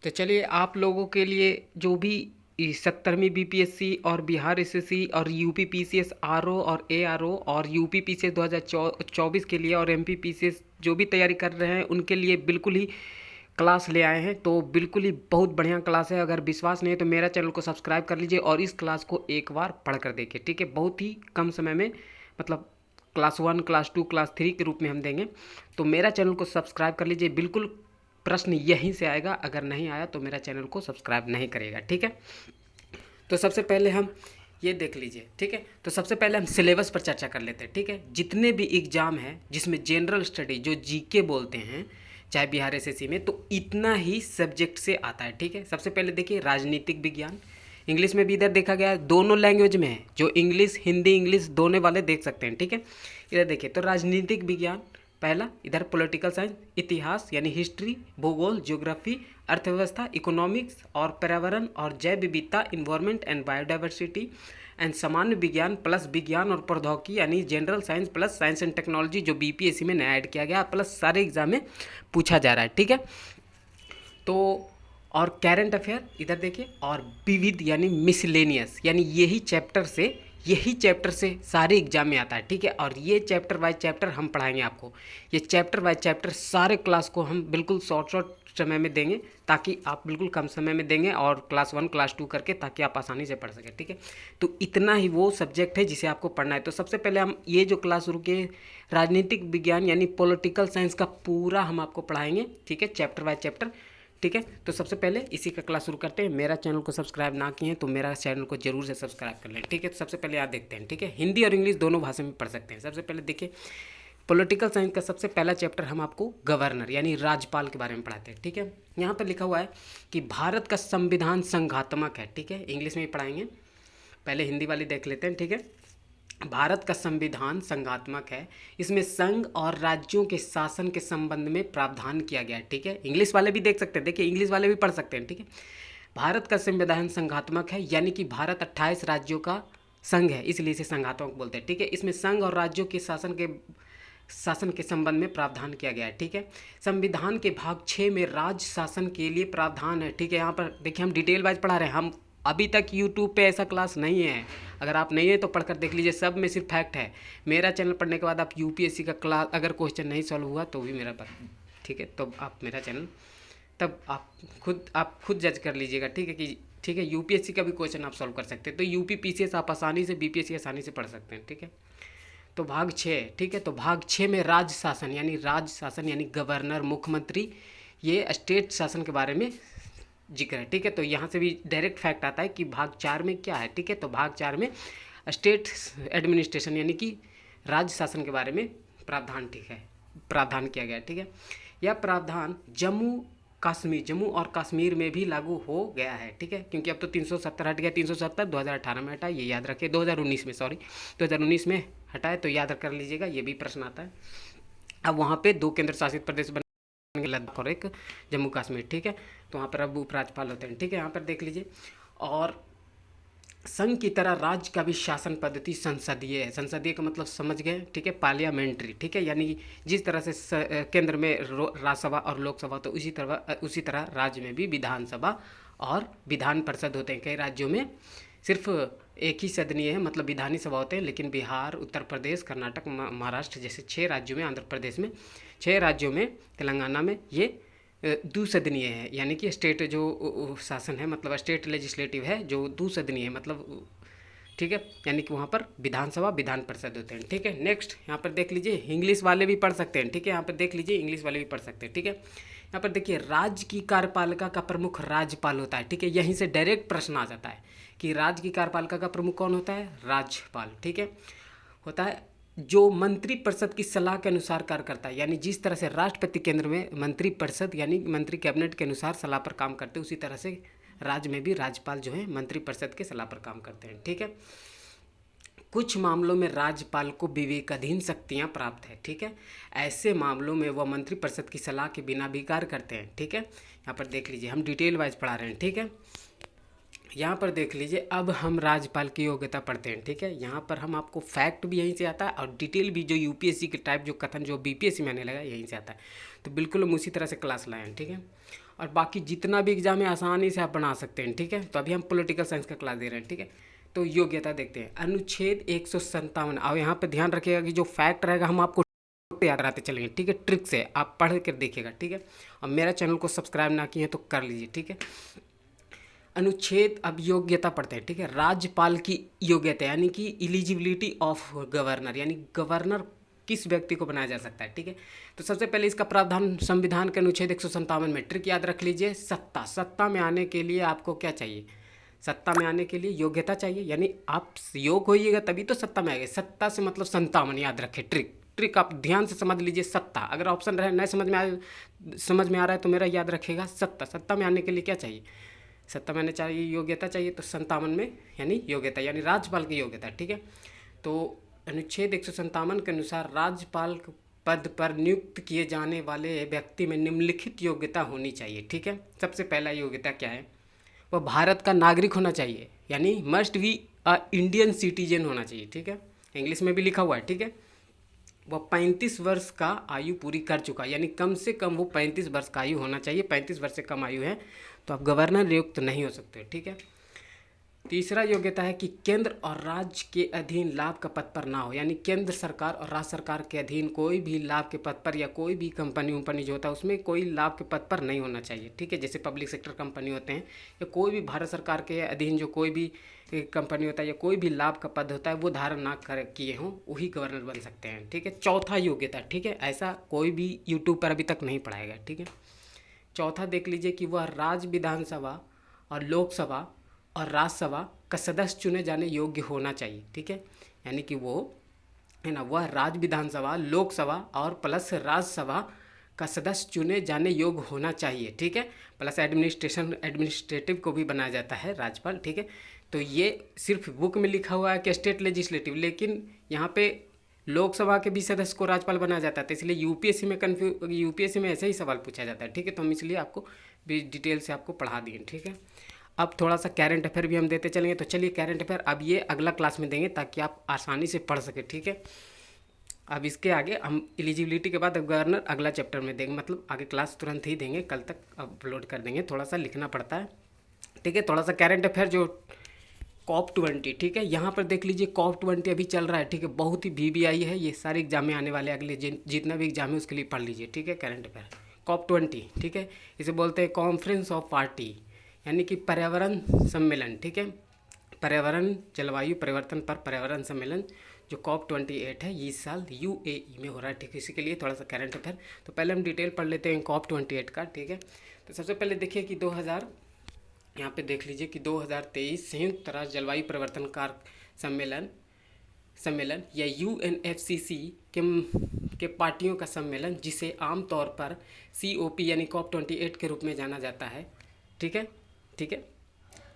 तो चलिए आप लोगों के लिए जो भी 70वीं बीपीएससी और बिहार एसएससी और यूपी पीसीएस आरओ और एआरओ और यूपी पीसीएस 2024 के लिए और एमपी पीसीएस जो भी तैयारी कर रहे हैं उनके लिए बिल्कुल ही क्लास ले आए हैं। तो बिल्कुल ही बहुत बढ़िया क्लास है। अगर विश्वास नहीं है तो मेरा चैनल को सब्सक्राइब कर लीजिए और इस क्लास को एक बार पढ़ कर देखिए, ठीक है। बहुत ही कम समय में, मतलब क्लास 1, क्लास 2, क्लास 3 के रूप में हम देंगे। तो मेरा चैनल को सब्सक्राइब कर लीजिए। बिल्कुल प्रश्न यहीं से आएगा, अगर नहीं आया तो मेरा चैनल को सब्सक्राइब नहीं करेगा, ठीक है। तो सबसे पहले हम ये देख लीजिए, ठीक है। तो सबसे पहले हम सिलेबस पर चर्चा कर लेते हैं, ठीक है। जितने भी एग्जाम हैं जिसमें जनरल स्टडी जो जीके बोलते हैं, चाहे बिहार एसएससी में, तो इतना ही सब्जेक्ट से आता है, ठीक है। सबसे पहले देखिए राजनीतिक विज्ञान, इंग्लिश में भी इधर देखा गया है, दोनों लैंग्वेज में है, जो इंग्लिश हिंदी इंग्लिश दोनों वाले देख सकते हैं, ठीक है। इधर देखिए तो राजनीतिक विज्ञान पहला, इधर पॉलिटिकल साइंस, इतिहास यानी हिस्ट्री, भूगोल ज्योग्राफी, अर्थव्यवस्था इकोनॉमिक्स और पर्यावरण और जैव विविधता इन्वायरमेंट एंड बायोडाइवर्सिटी एंड सामान्य विज्ञान प्लस विज्ञान और प्रौद्योगिकी यानी general science plus science and technology जो बीपीएससी में नया ऐड किया गया प्लस सारे एग्जाम में पूछा जा रहा है, ठीक है। तो और करेंट अफेयर इधर देखिए, और विविध यानी मिसलेनियस यानी यही चैप्टर से सारे एग्जाम में आता है, ठीक है। और ये चैप्टर बाय चैप्टर हम पढ़ाएंगे आपको, ये चैप्टर बाय चैप्टर सारे क्लास को हम बिल्कुल शॉर्ट समय में देंगे, ताकि आप बिल्कुल कम समय में देंगे और क्लास 1 क्लास 2 करके, ताकि आप आसानी से पढ़ सकें, ठीक है। तो इतना ही वो सब्जेक्ट है जिसे आपको पढ़ना है। तो सबसे पहले हम ये जो क्लास शुरू किए राजनीतिक विज्ञान यानी पॉलिटिकल साइंस का पूरा हम आपको पढ़ाएंगे, ठीक है, चैप्टर बाय चैप्टर, ठीक है। तो सबसे पहले इसी का क्लास शुरू करते हैं। मेरा चैनल को सब्सक्राइब ना किए हैं तो मेरा चैनल को जरूर से सब्सक्राइब कर लें, ठीक है। तो सबसे पहले आप देखते हैं, ठीक है, हिंदी और इंग्लिश दोनों भाषा में पढ़ सकते हैं। सबसे पहले देखिए पॉलिटिकल साइंस का सबसे पहला चैप्टर हम आपको गवर्नर यानी राज्यपाल के बारे में पढ़ाते हैं, ठीक है। यहाँ पर लिखा हुआ है कि भारत का संविधान संघात्मक है, ठीक है, इंग्लिश में ही पढ़ाएंगे, पहले हिंदी वाली देख लेते हैं, ठीक है। भारत का संविधान संघात्मक है, इसमें संघ और राज्यों के शासन के संबंध में प्रावधान किया गया है, ठीक है। इंग्लिश वाले भी देख सकते हैं, देखिए इंग्लिश वाले भी पढ़ सकते हैं, ठीक है। भारत का संविधान संघात्मक है यानी कि भारत 28 राज्यों का संघ है, इसलिए इसे संघात्मक बोलते हैं, ठीक है। इसमें संघ और राज्यों के शासन के संबंध में प्रावधान किया गया है, ठीक है। संविधान के भाग 6 में राज्य शासन के लिए प्रावधान है, ठीक है। यहाँ पर देखिए हम डिटेल वाइज पढ़ा रहे हैं, हम अभी तक यूट्यूब पे ऐसा क्लास नहीं है, अगर आप नहीं है तो पढ़कर देख लीजिए, सब में सिर्फ फैक्ट है। मेरा चैनल पढ़ने के बाद आप यूपीएससी का क्लास अगर क्वेश्चन नहीं सॉल्व हुआ तो भी मेरा बात, ठीक है, तो आप मेरा चैनल तब आप खुद जज कर लीजिएगा, ठीक है, कि ठीक है यूपीएससी का भी क्वेश्चन आप सॉल्व कर सकते हैं। तो यूपी पीसीएस आप आसानी से, बीपीएससी आसानी से पढ़ सकते हैं, ठीक है। तो भाग 6, ठीक है, तो भाग 6 में राज्य शासन यानी गवर्नर मुख्यमंत्री, ये स्टेट शासन के बारे में जिक्र है, ठीक है। तो यहाँ से भी डायरेक्ट फैक्ट आता है कि भाग 4 में क्या है, ठीक है। तो भाग 4 में स्टेट एडमिनिस्ट्रेशन यानी कि राज्य शासन के बारे में प्रावधान, ठीक है, प्रावधान किया गया है, ठीक है। यह प्रावधान जम्मू और कश्मीर में भी लागू हो गया है, ठीक है, क्योंकि अब तो 370 हट गया, 370 2018 में हटा, ये याद रखिए, 2019 में, सॉरी 2019 में हटाए, तो याद कर लीजिएगा, ये भी प्रश्न आता है। अब वहाँ पे 2 केंद्र शासित प्रदेश बने, लद्दाख और एक जम्मू कश्मीर, ठीक है। तो वहाँ पर अब उपराज्यपाल होते हैं, ठीक है। यहाँ पर देख लीजिए, और संघ की तरह राज्य का भी शासन पद्धति संसदीय है, संसदीय का मतलब समझ गए, ठीक है, पार्लियामेंट्री, ठीक है, यानी जिस तरह से केंद्र में राज्यसभा और लोकसभा, तो उसी तरह राज्य में भी विधानसभा और विधान परिषद होते हैं। कई राज्यों में सिर्फ एक ही सदनीय है, मतलब विधानी सभा होते हैं, लेकिन बिहार, उत्तर प्रदेश, कर्नाटक, महाराष्ट्र जैसे 6 राज्यों में, आंध्र प्रदेश में 6 राज्यों में, तेलंगाना में ये द्विसदनीय है, यानी कि स्टेट जो शासन है, मतलब स्टेट लेजिस्लेटिव है जो द्विसदनीय है, मतलब, ठीक है, यानी कि वहाँ पर विधानसभा विधान परिषद होते हैं, ठीक है। नेक्स्ट यहाँ पर देख लीजिए, इंग्लिश वाले भी पढ़ सकते हैं, ठीक है, यहाँ पर देख लीजिए इंग्लिश वाले भी पढ़ सकते हैं, ठीक है। यहाँ पर देखिए राज्य की कार्यपालिका का प्रमुख राज्यपाल होता है, ठीक है, यहीं से डायरेक्ट प्रश्न आ जाता है कि राज्य की कार्यपालिका का प्रमुख कौन होता है, राज्यपाल, ठीक है, होता है, जो मंत्री परिषद की सलाह के अनुसार कार्य करता है, यानी जिस तरह से राष्ट्रपति केंद्र में मंत्री परिषद यानी मंत्री कैबिनेट के अनुसार सलाह पर काम करते हैं, उसी तरह से राज्य में भी राज्यपाल जो है मंत्री परिषद के सलाह पर काम करते हैं, ठीक है। कुछ मामलों में राज्यपाल को विवेकाधीन शक्तियां प्राप्त है, ठीक है, ऐसे मामलों में वह मंत्री परिषद की सलाह के बिना भी कार्य करते हैं, ठीक है। यहाँ पर देख लीजिए हम डिटेल वाइज पढ़ा रहे हैं, ठीक है। यहाँ पर देख लीजिए, अब हम राज्यपाल की योग्यता पढ़ते हैं, ठीक है। यहाँ पर हम आपको फैक्ट भी यहीं से आता है और डिटेल भी जो यूपीएससी के टाइप जो कथन जो बीपीएससी में आने लगा यहीं से आता है, तो बिल्कुल हम उसी तरह से क्लास लाए हैं, ठीक है। और बाकी जितना भी एग्जाम है आसानी से आप बना सकते हैं, ठीक है। तो अभी हम पॉलिटिकल साइंस का क्लास दे रहे हैं, ठीक है। तो योग्यता देखते हैं, अनुच्छेद 157। और यहाँ पे ध्यान रखिएगा कि जो फैक्ट रहेगा हम आपको याद कराते चलेंगे, ठीक है। ट्रिक से आप पढ़ कर देखिएगा, ठीक है। और मेरा चैनल को सब्सक्राइब ना किए तो कर लीजिए, ठीक है। अनुच्छेद, अब योग्यता पढ़ते हैं, ठीक है। राज्यपाल की योग्यता यानी कि एलिजिबिलिटी ऑफ गवर्नर, यानी गवर्नर किस व्यक्ति को बनाया जा सकता है, ठीक है। तो सबसे पहले इसका प्रावधान संविधान के अनुच्छेद 157 में। ट्रिक याद रख लीजिए, सत्ता में आने के लिए आपको क्या चाहिए, सत्ता में आने के लिए योग्यता चाहिए, यानी आप योग्य होइएगा तभी तो सत्ता में आएगा। सत्ता से मतलब 57, याद रखें। ट्रिक आप ध्यान से समझ लीजिए। सत्ता, अगर ऑप्शन रहे नहीं समझ में आ रहा है तो मेरा याद रखेगा सत्ता में आने के लिए क्या चाहिए, सत्ता में आने चाहिए योग्यता चाहिए, तो 57 में यानी योग्यता, यानी राज्यपाल की योग्यता, ठीक है। तो अनुच्छेद 157 के अनुसार राज्यपाल पद पर नियुक्त किए जाने वाले व्यक्ति में निम्नलिखित योग्यता होनी चाहिए, ठीक है। सबसे पहला योग्यता क्या है, वह भारत का नागरिक होना चाहिए, यानी must be a Indian citizen होना चाहिए, ठीक है। इंग्लिश में भी लिखा हुआ है, ठीक है। वह 35 वर्ष का आयु पूरी कर चुका, यानी कम से कम वो 35 वर्ष का आयु होना चाहिए। 35 वर्ष से कम आयु है तो आप गवर्नर नियुक्त नहीं हो सकते, ठीक है। तीसरा योग्यता है कि केंद्र और राज्य के अधीन लाभ का पद पर ना हो, यानी केंद्र सरकार और राज्य सरकार के अधीन कोई भी लाभ के पद पर, या कोई भी कंपनी जो होता है उसमें कोई लाभ के पद पर नहीं होना चाहिए, ठीक है। जैसे पब्लिक सेक्टर कंपनी होते हैं या कोई भी भारत सरकार के अधीन जो कोई भी कंपनी होता है या कोई भी लाभ का पद होता है वो धारण ना कर किए हों, वही गवर्नर बन सकते हैं, ठीक है। चौथा योग्यता, ठीक है, ऐसा कोई भी यूट्यूब पर अभी तक नहीं पढ़ाएगा, ठीक है। चौथा देख लीजिए कि वह राज्य विधानसभा और लोकसभा और राज्यसभा का सदस्य चुने जाने योग्य होना चाहिए, ठीक है। यानी कि वो है ना, वह राज्य विधानसभा, लोकसभा और प्लस राज्यसभा का सदस्य चुने जाने योग्य होना चाहिए, ठीक है। प्लस एडमिनिस्ट्रेटिव को भी बनाया जाता है राज्यपाल, ठीक है। तो ये सिर्फ बुक में लिखा हुआ है कि स्टेट लेजिस्लेटिव, लेकिन यहाँ पे लोकसभा के भी सदस्य को राज्यपाल बनाया जाता है, तो इसलिए यूपीएससी में ऐसे ही सवाल पूछा जाता है, ठीक है। तो हम इसलिए आपको भी डिटेल से आपको पढ़ा दिए, ठीक है। अब थोड़ा सा करंट अफेयर भी हम देते चलेंगे, तो चलिए करंट अफेयर अब ये अगला क्लास में देंगे ताकि आप आसानी से पढ़ सके, ठीक है। अब इसके आगे हम एलिजिबिलिटी के बाद गवर्नर अगला चैप्टर में देंगे, मतलब आगे क्लास तुरंत ही देंगे, कल तक अपलोड कर देंगे। थोड़ा सा लिखना पड़ता है, ठीक है। थोड़ा सा करंट अफेयर जो COP20, ठीक है, यहाँ पर देख लीजिए COP20 अभी चल रहा है, ठीक है। बहुत ही VBI है, ये सारे एग्जाम में आने वाले अगले जितना भी एग्जाम है उसके लिए पढ़ लीजिए, ठीक है। करंट अफेयर COP20, ठीक है, इसे बोलते हैं कॉन्फ्रेंस ऑफ पार्टी, यानी कि पर्यावरण सम्मेलन, ठीक है। पर्यावरण, जलवायु परिवर्तन पर पर्यावरण सम्मेलन जो COP28 है, ये इस साल UAE में हो रहा है, ठीक है। इसी के लिए थोड़ा सा करंट अफेयर, तो पहले हम डिटेल पढ़ लेते हैं COP28 का, ठीक है। तो सबसे पहले देखिए कि यहाँ पे देख लीजिए कि 2023 संयुक्त राष्ट्र जलवायु परिवर्तन सम्मेलन या UNFCCC के पार्टियों का सम्मेलन, जिसे आमतौर पर COP यानी COP28 के रूप में जाना जाता है, ठीक है, ठीक है।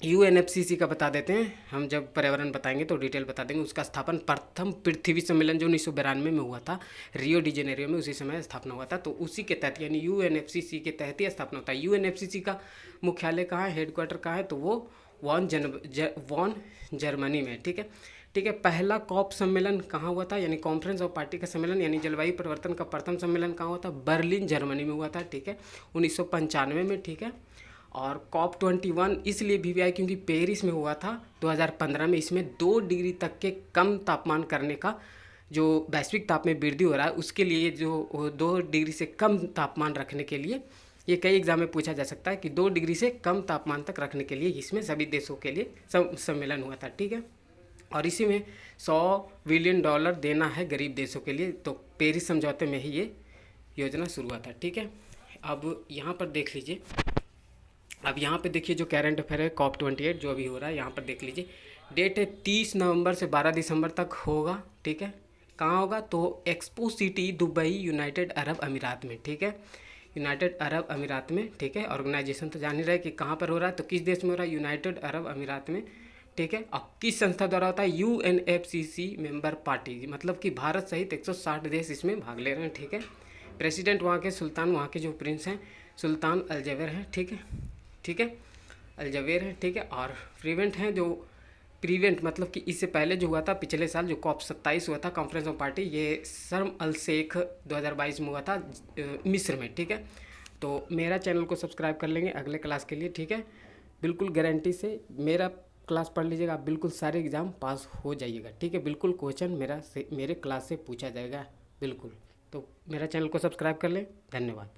UNFCCC का बता देते हैं, हम जब पर्यावरण बताएंगे तो डिटेल बता देंगे। उसका स्थापन प्रथम पृथ्वी सम्मेलन जो 1992 में हुआ था रियो डी जेनेरियो में, उसी समय स्थापना हुआ था, तो उसी के तहत यानी UNFCCC के तहत ही स्थापना होता है। UNFCCC का मुख्यालय कहाँ है, हेडक्वार्टर कहाँ है, तो वो वॉन जर्मनी में, ठीक है, ठीक है। पहला COP सम्मेलन कहाँ हुआ था, यानी कॉन्फ्रेंस ऑफ पार्टी का सम्मेलन यानी जलवायु परिवर्तन का प्रथम सम्मेलन कहाँ हुआ था, बर्लिन जर्मनी में हुआ था, ठीक है, 1995 में, ठीक है। और COP21 इसलिए VBI क्योंकि पेरिस में हुआ था 2015 में, इसमें 2 डिग्री तक के कम तापमान करने का जो वैश्विक ताप में वृद्धि हो रहा है उसके लिए, जो 2 डिग्री से कम तापमान रखने के लिए, ये कई एग्जाम में पूछा जा सकता है कि 2 डिग्री से कम तापमान तक रखने के लिए इसमें सभी देशों के लिए सम्मेलन हुआ था, ठीक है। और इसी में $100 बिलियन देना है गरीब देशों के लिए, तो पेरिस समझौते में ही ये योजना शुरू हुआ था, ठीक है। अब यहाँ पर देख लीजिए, अब यहाँ पे देखिए जो करंट अफेयर है COP28 जो अभी हो रहा है, यहाँ पर देख लीजिए डेट है 30 नवंबर से 12 दिसंबर तक होगा, ठीक है। कहाँ होगा, तो expo city Dubai, United Arab अमीरात में, ठीक है, यूनाइटेड अरब अमीरात में, ठीक है। ऑर्गेनाइजेशन तो जान ही रहे कि कहाँ पर हो रहा है, तो किस देश में हो रहा है, यूनाइटेड अरब अमीरात में, ठीक है। अब किस संस्था द्वारा होता है, UNFCCC मेंबर पार्टी, मतलब कि भारत सहित 160 देश इसमें भाग ले रहे हैं, ठीक है। प्रेसिडेंट वहाँ के सुल्तान, वहाँ के जो प्रिंस हैं सुल्तान अल-जवेर हैं, ठीक है, ठीक है, अल-जवेर है, ठीक है। और प्रीवेंट मतलब कि इससे पहले जो हुआ था पिछले साल जो COP27 हुआ था कॉन्फ्रेंस ऑफ पार्टी, ये शर्म अल शेख 2022 में हुआ था मिस्र में, ठीक है। तो मेरा चैनल को सब्सक्राइब कर लेंगे अगले क्लास के लिए, ठीक है। बिल्कुल गारंटी से मेरा क्लास पढ़ लीजिएगा, आप बिल्कुल सारे एग्ज़ाम पास हो जाइएगा, ठीक है। बिल्कुल क्वेश्चन मेरे क्लास से पूछा जाएगा, बिल्कुल। तो मेरा चैनल को सब्सक्राइब कर लें। धन्यवाद।